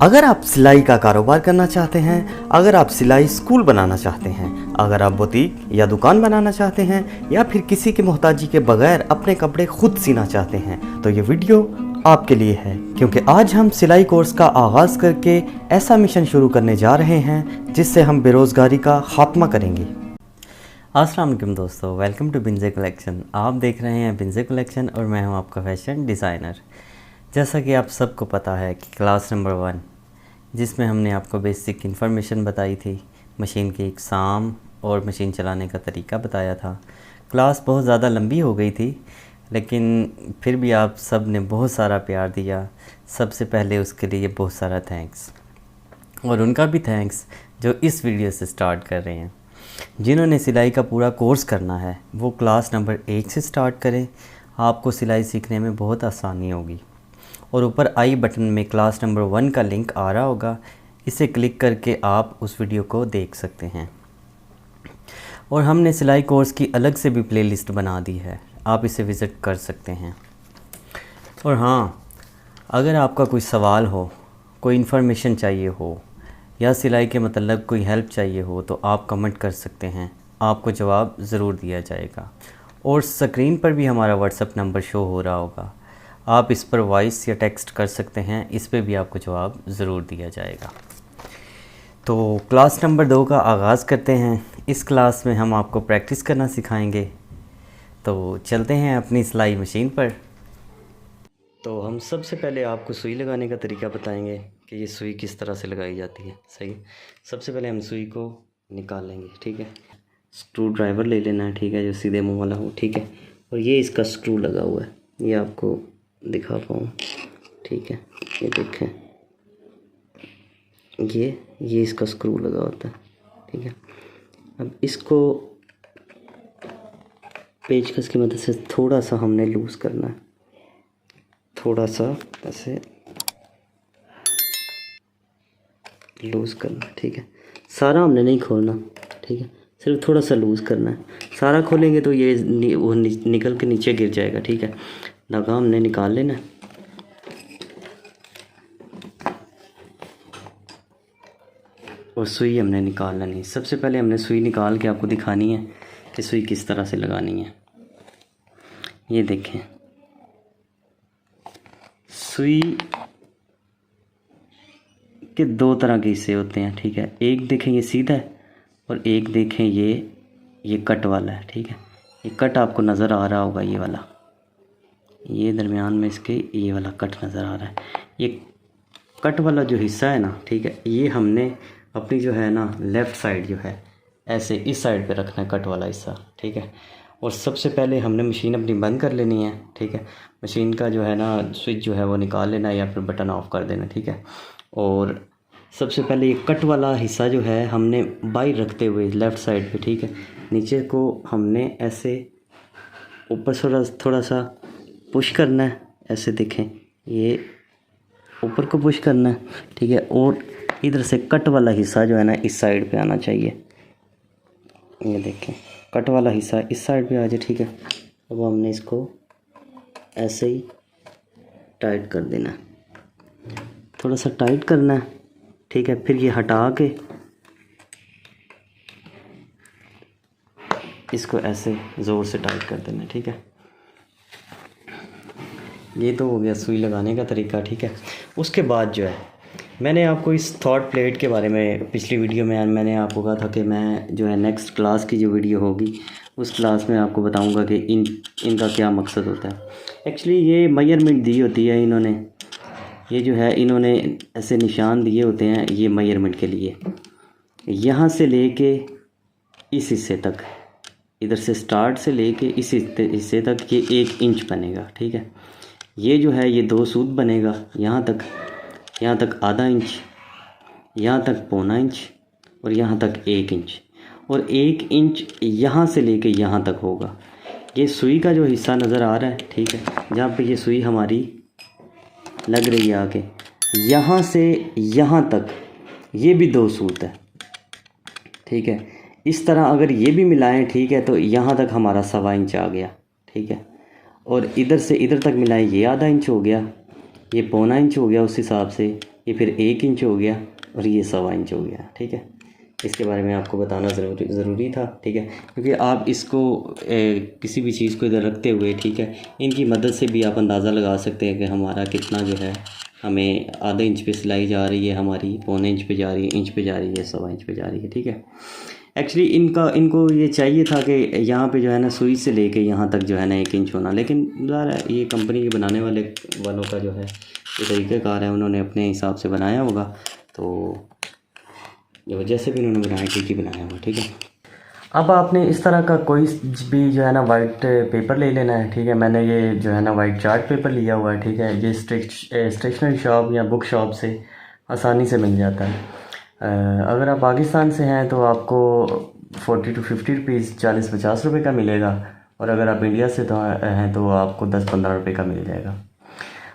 अगर आप सिलाई का कारोबार करना चाहते हैं, अगर आप सिलाई स्कूल बनाना चाहते हैं, अगर आप बुटीक या दुकान बनाना चाहते हैं या फिर किसी की मोहताजी के बगैर अपने कपड़े खुद सीना चाहते हैं तो ये वीडियो आपके लिए है, क्योंकि आज हम सिलाई कोर्स का आगाज़ करके ऐसा मिशन शुरू करने जा रहे हैं जिससे हम बेरोज़गारी का खात्मा करेंगे। अस्सलाम वालेकुम दोस्तों, वेलकम टू बिंजे कलेक्शन। आप देख रहे हैं बिंजे कलेक्शन और मैं हूं आपका फैशन डिज़ाइनर। जैसा कि आप सबको पता है कि क्लास नंबर 1 जिसमें हमने आपको बेसिक इन्फॉर्मेशन बताई थी, मशीन की इकसाम और मशीन चलाने का तरीका बताया था। क्लास बहुत ज़्यादा लंबी हो गई थी, लेकिन फिर भी आप सब ने बहुत सारा प्यार दिया। सबसे पहले उसके लिए बहुत सारा थैंक्स, और उनका भी थैंक्स जो इस वीडियो से स्टार्ट कर रहे हैं। जिन्होंने सिलाई का पूरा कोर्स करना है वो क्लास नंबर 1 से स्टार्ट करें, आपको सिलाई सीखने में बहुत आसानी होगी। और ऊपर आई बटन में क्लास नंबर 1 का लिंक आ रहा होगा, इसे क्लिक करके आप उस वीडियो को देख सकते हैं। और हमने सिलाई कोर्स की अलग से भी प्लेलिस्ट बना दी है, आप इसे विज़िट कर सकते हैं। और हाँ, अगर आपका कोई सवाल हो, कोई इन्फॉर्मेशन चाहिए हो या सिलाई के मतलब कोई हेल्प चाहिए हो तो आप कमेंट कर सकते हैं, आपको जवाब ज़रूर दिया जाएगा। और स्क्रीन पर भी हमारा व्हाट्सएप नंबर शो हो रहा होगा, आप इस पर वॉइस या टेक्स्ट कर सकते हैं, इस पे भी आपको जवाब ज़रूर दिया जाएगा। तो क्लास नंबर 2 का आगाज़ करते हैं। इस क्लास में हम आपको प्रैक्टिस करना सिखाएंगे, तो चलते हैं अपनी सिलाई मशीन पर। तो हम सबसे पहले आपको सुई लगाने का तरीका बताएंगे कि ये सुई किस तरह से लगाई जाती है। सही, सबसे पहले हम सुई को निकाल लेंगे, ठीक है। स्क्रू ड्राइवर ले लेना है, ठीक है, जो सीधे मुंह वाला हो, ठीक है। और ये इसका स्क्रू लगा हुआ है, ये आपको दिखा पाऊँ, ठीक है। ये देखें, ये इसका स्क्रू लगा होता है, ठीक है। अब इसको पेचकस की मदद से थोड़ा सा हमने लूज़ करना है, थोड़ा सा ऐसे लूज़ करना है, ठीक है। सारा हमने नहीं खोलना, ठीक है, सिर्फ थोड़ा सा लूज़ करना है। सारा खोलेंगे तो ये निकल के नीचे गिर जाएगा, ठीक है। धागा हमने निकाल लेना है। और सुई हमने निकालना नहीं। सबसे पहले हमने सुई निकाल के आपको दिखानी है कि सुई किस तरह से लगानी है। ये देखें, सुई के 2 तरह के हिस्से होते हैं, ठीक है। एक देखें ये सीधा है और एक देखें ये कट वाला है, ठीक है। ये कट आपको नज़र आ रहा होगा, ये वाला, ये दरमियान में इसके ये वाला कट नज़र आ रहा है। ये कट वाला जो हिस्सा है ना, ठीक है, ये हमने अपनी जो है ना लेफ़्ट साइड जो है ऐसे इस साइड पे रखना है, कट वाला हिस्सा, ठीक है। और सबसे पहले हमने मशीन अपनी बंद कर लेनी है, ठीक है। मशीन का जो है ना स्विच जो है वो निकाल लेना है या फिर बटन ऑफ कर देना, ठीक है। और सबसे पहले ये कट वाला हिस्सा जो है हमने बाहर रखते हुए लेफ़्ट साइड पे, ठीक है, नीचे को हमने ऐसे ऊपर थोड़ा सा पुश करना है, ऐसे देखें, ये ऊपर को पुश करना है, ठीक है। और इधर से कट वाला हिस्सा जो है ना इस साइड पे आना चाहिए। ये देखें, कट वाला हिस्सा इस साइड पे आ जाए, ठीक है। अब हमने इसको ऐसे ही टाइट कर देना है, थोड़ा सा टाइट करना है, ठीक है। फिर ये हटा के इसको ऐसे ज़ोर से टाइट कर देना है, ठीक है। ये तो हो गया सुई लगाने का तरीका, ठीक है। उसके बाद जो है मैंने आपको इस थॉट प्लेट के बारे में पिछली वीडियो में मैंने आपको कहा था कि मैं जो है नेक्स्ट क्लास की जो वीडियो होगी उस क्लास में आपको बताऊंगा कि इनका क्या मकसद होता है। एक्चुअली ये मेजरमेंट दी होती है इन्होंने, ये जो है इन्होंने ऐसे निशान दिए होते हैं ये मेजरमेंट के लिए। यहाँ से लेके इस हिस्से तक, इधर से स्टार्ट से लेके इस हिस्से तक ये 1 इंच बनेगा, ठीक है। ये जो है ये 2 सूत बनेगा, यहाँ तक आधा इंच, यहाँ तक पौना इंच और यहाँ तक 1 इंच। और 1 इंच यहाँ से लेके यहाँ तक होगा। ये सुई का जो हिस्सा नज़र आ रहा है, ठीक है, जहाँ पे ये सुई हमारी लग रही है आके, यहाँ से यहाँ तक ये भी 2 सूत है, ठीक है। इस तरह अगर ये भी मिलाएं, ठीक है, तो यहाँ तक हमारा 1.25 इंच आ गया, ठीक है। और इधर से इधर तक मिलाएं, ये आधा इंच हो गया, ये पौना इंच हो गया, उस हिसाब से ये फिर 1 इंच हो गया और ये 1.25 इंच हो गया। ठीक है, इसके बारे में आपको बताना ज़रूरी था। ठीक है, क्योंकि आप इसको किसी भी चीज़ को इधर रखते हुए, ठीक है, इनकी मदद से भी आप अंदाज़ा लगा सकते हैं कि हमारा कितना जो है, हमें आधे इंच पे सिलाई जा रही है, हमारी 1.25 इंच पे जा रही है, इंच पे जा रही है, 1.25 इंच पे जा रही है। ठीक है, एक्चुअली इनको ये चाहिए था कि यहाँ पे जो है ना सुई से लेके यहाँ तक जो है ना 1 इंच होना, लेकिन ज़रा ये कंपनी के बनाने वालों का जो है ये तरीक़ाकार है, उन्होंने अपने हिसाब से बनाया होगा, तो जो जैसे भी उन्होंने बनाया ठीक ही बनाया हुआ। ठीक है, अब आपने इस तरह का कोई भी जो है ना वाइट पेपर ले लेना है। ठीक है, मैंने ये जो है ना वाइट चार्ट पेपर लिया हुआ है। ठीक है, ये स्टेशनरी शॉप या बुक शॉप से आसानी से मिल जाता है। अगर आप पाकिस्तान से हैं तो आपको 40 to 50 रुपीज़, 40-50 रुपये का मिलेगा, और अगर आप इंडिया से तो हैं तो आपको 10-15 रुपये का मिल जाएगा।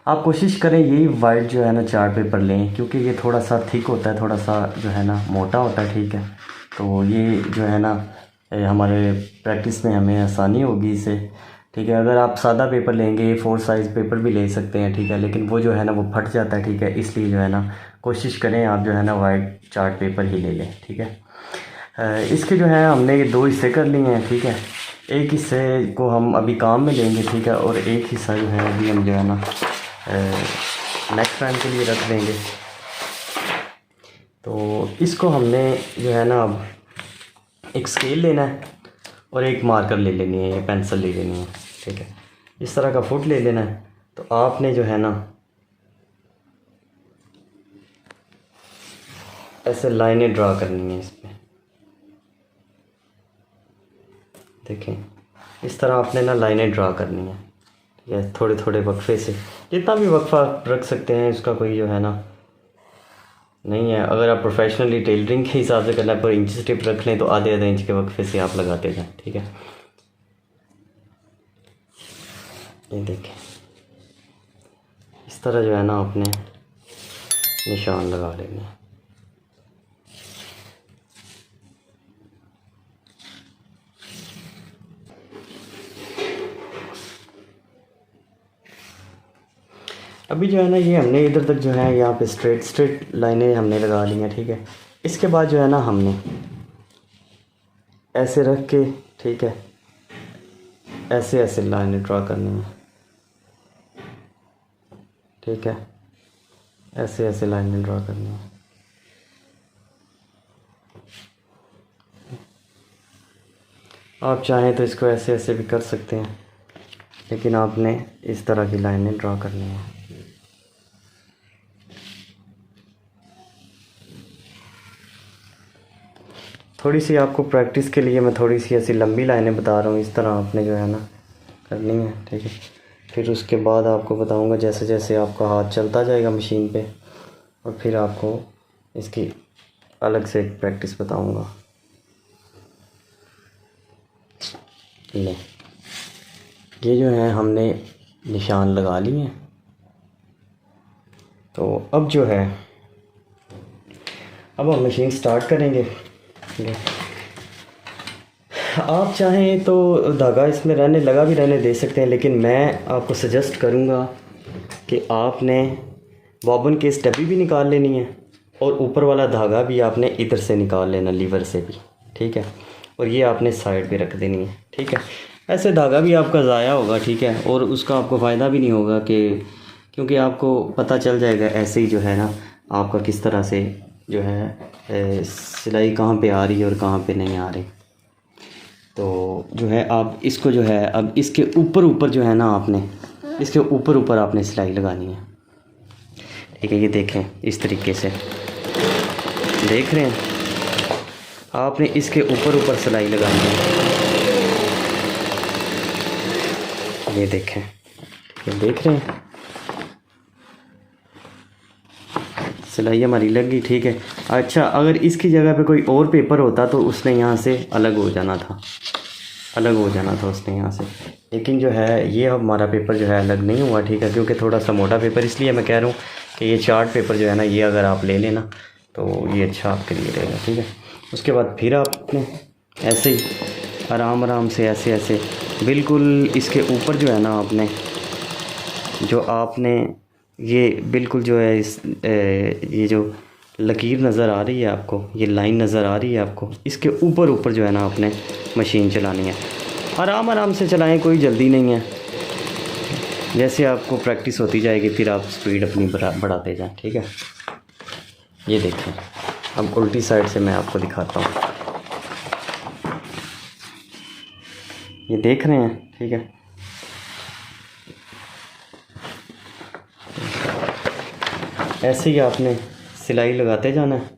आप कोशिश करें यही वाइट जो है ना चार्ट पेपर लें, क्योंकि ये थोड़ा सा थिक होता है, थोड़ा सा जो है ना मोटा होता है। ठीक है, तो ये जो है ना हमारे प्रैक्टिस में हमें आसानी होगी इससे। ठीक है, अगर आप सादा पेपर लेंगे, 4 साइज़ पेपर भी ले सकते हैं। ठीक है, लेकिन वो जो है ना वो फट जाता है। ठीक है, इसलिए जो है ना कोशिश करें आप जो है ना वाइट चार्ट पेपर ही ले लें। ठीक है, इसके जो है हमने ये 2 हिस्से कर लिए हैं। ठीक है, एक हिस्से को हम अभी काम में लेंगे। ठीक है, और एक हिस्सा जो है अभी हम जो है ना नेक्स्ट टाइम के लिए रख देंगे। तो इसको हमने जो है ना अब एक स्केल लेना है और एक मार्कर ले लेनी है, या पेंसिल ले लेनी है। ठीक है, इस तरह का फुट ले लेना है। तो आपने जो है ना ऐसे लाइनें ड्रा करनी है इसमें। देखें, इस तरह आपने ना लाइनें ड्रा करनी है। ठीक है, थोड़े थोड़े वक्फे से, जितना भी वक्फा रख सकते हैं, इसका कोई जो है ना नहीं है। अगर आप प्रोफेशनली टेलरिंग के हिसाब से करना है, पर इंच टिप रख लें तो आधे आधे इंच के वक्फे से आप लगाते जाएं। ठीक है, ये देखें, इस तरह जो है ना आपने निशान लगा लेने हैं। अभी जो है ना ये हमने इधर तक जो है यहाँ पे स्ट्रेट लाइनें हमने लगा ली हैं। ठीक है, इसके बाद जो है ना हमने ऐसे रख के, ठीक है, ऐसे ऐसे लाइनें ड्रा करनी है। ठीक है, ऐसे ऐसे लाइनें ड्रा करनी है। आप चाहें तो इसको ऐसे ऐसे भी कर सकते हैं, लेकिन आपने इस तरह की लाइनें ड्रा करनी है। थोड़ी सी आपको प्रैक्टिस के लिए मैं थोड़ी सी ऐसी लंबी लाइनें बता रहा हूँ, इस तरह आपने जो है ना करनी है। ठीक है, फिर उसके बाद आपको बताऊँगा जैसे जैसे आपका हाथ चलता जाएगा मशीन पे, और फिर आपको इसकी अलग से एक प्रैक्टिस बताऊँगा। ले, ये जो है हमने निशान लगा लिए हैं। तो अब जो है, अब हम मशीन स्टार्ट करेंगे। आप चाहें तो धागा इसमें रहने दे सकते हैं, लेकिन मैं आपको सजेस्ट करूंगा कि आपने बॉबन की डब्बी भी निकाल लेनी है, और ऊपर वाला धागा भी आपने इधर से निकाल लेना, लीवर से भी। ठीक है, और ये आपने साइड पे रख देनी है। ठीक है, ऐसे धागा भी आपका ज़ाया होगा। ठीक है, और उसका आपको फ़ायदा भी नहीं होगा, कि क्योंकि आपको पता चल जाएगा ऐसे ही जो है ना आपका किस तरह से जो है सिलाई कहाँ पे आ रही है और कहाँ पे नहीं आ रही। तो जो है आप इसको जो है अब इसके ऊपर जो है ना आपने इसके ऊपर आपने सिलाई लगानी है। ठीक है, ये देखें, इस तरीके से देख रहे हैं, आपने इसके ऊपर सिलाई लगानी है। ये देखें, ये देख रहे हैं, सिलाई हमारी लग गई। ठीक है, अच्छा, अगर इसकी जगह पे कोई और पेपर होता तो उसने यहाँ से अलग हो जाना था उसने यहाँ से, लेकिन जो है ये हमारा पेपर जो है अलग नहीं हुआ। ठीक है, क्योंकि थोड़ा सा मोटा पेपर, इसलिए मैं कह रहा हूँ कि ये चार्ट पेपर जो है ना ये अगर आप ले लेना तो ये अच्छा आपके लिए रहेगा। ठीक है, उसके बाद फिर आपने ऐसे ही आराम से ऐसे बिल्कुल इसके ऊपर जो है ना आपने ये बिल्कुल जो है ये जो लकीर नज़र आ रही है आपको, ये लाइन नज़र आ रही है आपको, इसके ऊपर ऊपर जो है ना आपने मशीन चलानी है। आराम आराम से चलाएं, कोई जल्दी नहीं है। जैसे आपको प्रैक्टिस होती जाएगी फिर आप स्पीड अपनी बढ़ाते जाएं, ठीक है। ये देखें, अब उल्टी साइड से मैं आपको दिखाता हूँ। ये देख रहे हैं, ठीक है। ऐसे ही आपने सिलाई लगाते जाना है।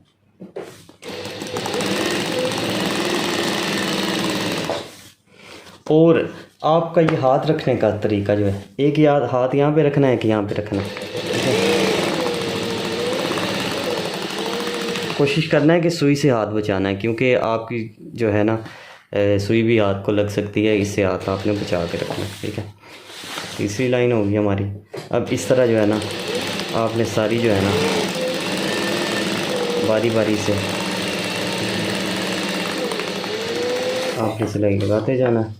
और आपका ये हाथ रखने का तरीका जो है, एक हाथ यहाँ पे रखना है कि यहाँ पे रखना है, ठीक है। कोशिश करना है कि सुई से हाथ बचाना है, क्योंकि आपकी जो है ना सुई भी हाथ को लग सकती है, इससे हाथ आपने बचा के रखना है, ठीक है। तीसरी लाइन होगी हमारी। अब इस तरह जो है ना आपने सारी जो है ना बारी बारी से आपने सिलाई लगाते जाना है।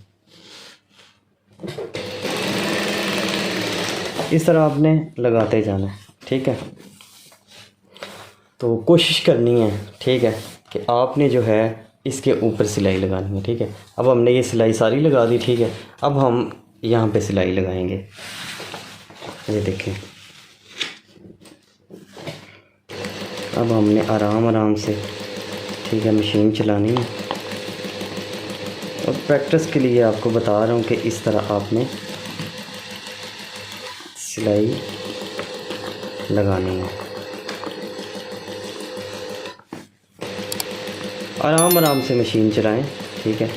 इस तरह आपने लगाते जाना है, ठीक है। तो कोशिश करनी है, ठीक है, कि आपने जो है इसके ऊपर सिलाई लगानी है, ठीक है। अब हमने ये सिलाई सारी लगा दी, ठीक है। अब हम यहाँ पे सिलाई लगाएंगे। ये देखें, अब हमने आराम आराम से, ठीक है, मशीन चलानी है। और प्रैक्टिस के लिए आपको बता रहा हूँ कि इस तरह आपने सिलाई लगानी है। आराम आराम से मशीन चलाएं, ठीक है।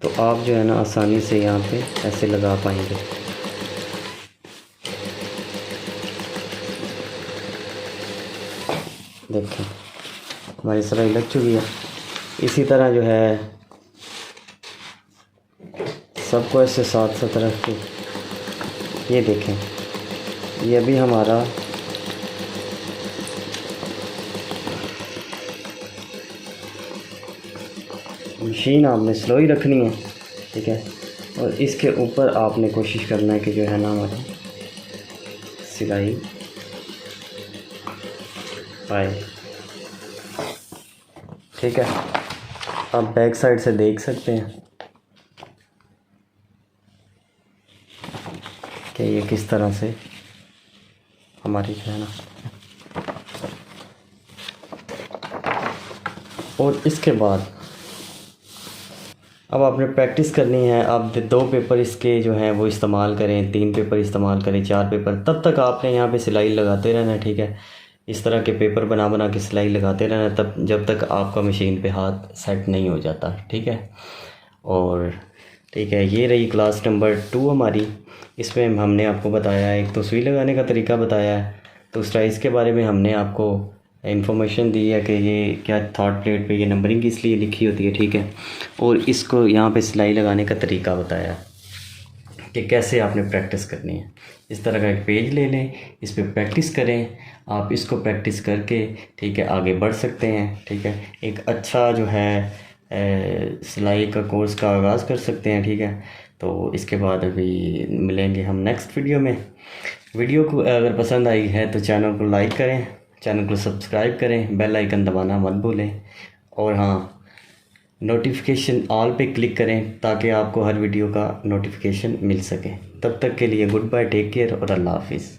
तो आप जो है ना आसानी से यहाँ पे ऐसे लगा पाएंगे। देखें, हमारी सिलाई लग चुकी है। इसी तरह जो है सबको ऐसे साथ साथ रख के, ये देखें, ये भी हमारा मशीन आपने स्लो ही रखनी है, ठीक है। और इसके ऊपर आपने कोशिश करना है कि जो है ना हमारी सिलाई आए, ठीक है। आप बैक साइड से देख सकते हैं कि ये किस तरह से हमारी जो है ना। और इसके बाद अब आपने प्रैक्टिस करनी है। आप 2 पेपर इसके जो हैं वो इस्तेमाल करें, 3 पेपर इस्तेमाल करें, 4 पेपर, तब तक आपने यहाँ पे सिलाई लगाते रहना है, ठीक है। इस तरह के पेपर बना बना के सिलाई लगाते रहना तब जब तक आपका मशीन पे हाथ सेट नहीं हो जाता, ठीक है। और ठीक है, ये रही क्लास नंबर 2 हमारी। इसमें हमने आपको बताया है, एक तो सुई लगाने का तरीका बताया है, दूसरा इसके बारे में हमने आपको इन्फॉर्मेशन दी है कि ये क्या थर्ड प्लेट पे ये नंबरिंग इसलिए लिखी होती है, ठीक है। और इसको यहाँ पे सिलाई लगाने का तरीका बताया कि कैसे आपने प्रैक्टिस करनी है। इस तरह का एक पेज ले लें, इस पर प्रैक्टिस करें। आप इसको प्रैक्टिस करके, ठीक है, आगे बढ़ सकते हैं, ठीक है। एक अच्छा जो है सिलाई का कोर्स का आगाज़ कर सकते हैं, ठीक है। तो इसके बाद अभी मिलेंगे हम नेक्स्ट वीडियो में। वीडियो को अगर पसंद आई है तो चैनल को लाइक करें, चैनल को सब्सक्राइब करें, बेल आइकन दबाना मत भूलें। और हाँ, नोटिफिकेशन ऑल पे क्लिक करें ताकि आपको हर वीडियो का नोटिफिकेशन मिल सके। तब तक के लिए गुड बाय, टेक केयर और अल्लाह हाफिज़।